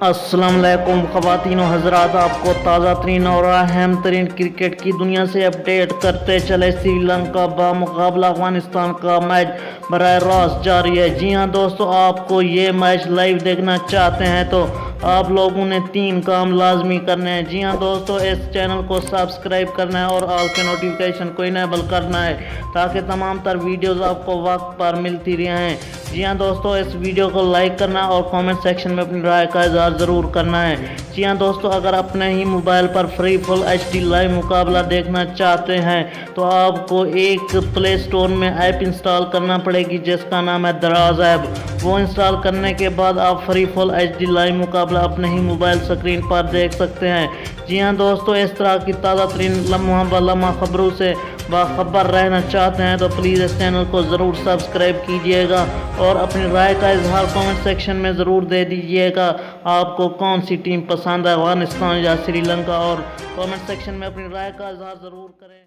अस्सलाम वालेकुम ख़वातीन व हज़रात, आपको ताज़ा तरीन और अहम तरीन क्रिकेट की दुनिया से अपडेट करते चले। श्रीलंका बामुकाबला अफगानिस्तान का मैच बराह रास्त जारी है। जी हाँ दोस्तों, आपको ये मैच लाइव देखना चाहते हैं तो आप लोगों ने 3 काम लाजमी करने हैं। जी हाँ दोस्तों, इस चैनल को सब्सक्राइब करना है और ऑल के नोटिफिकेशन को इनेबल करना है ताकि तमाम तर वीडियोस आपको वक्त पर मिलती रहें। जी हाँ दोस्तों, इस वीडियो को लाइक करना और कमेंट सेक्शन में अपनी राय का इज़हार ज़रूर करना है। जी हाँ दोस्तों, अगर अपने ही मोबाइल पर फ्री फुल HD लाइव मुकाबला देखना चाहते हैं तो आपको एक प्ले स्टोर में ऐप इंस्टॉल करना पड़ेगी जिसका नाम है दराज ऐप। वो इंस्टॉल करने के बाद आप फ्री फुल HD लाइव मुकाबला अपने ही मोबाइल स्क्रीन पर देख सकते हैं। जी हाँ दोस्तों, इस तरह की ताज़ा तरीन लम्हा खबरों से बाखबर रहना चाहते हैं तो प्लीज़ इस चैनल को ज़रूर सब्सक्राइब कीजिएगा और अपनी राय का इजहार कमेंट सेक्शन में ज़रूर दे दीजिएगा। आपको कौन सी टीम पसंद है, अफगानिस्तान या श्रीलंका, और कमेंट सेक्शन में अपनी राय का इजहार ज़रूर करें।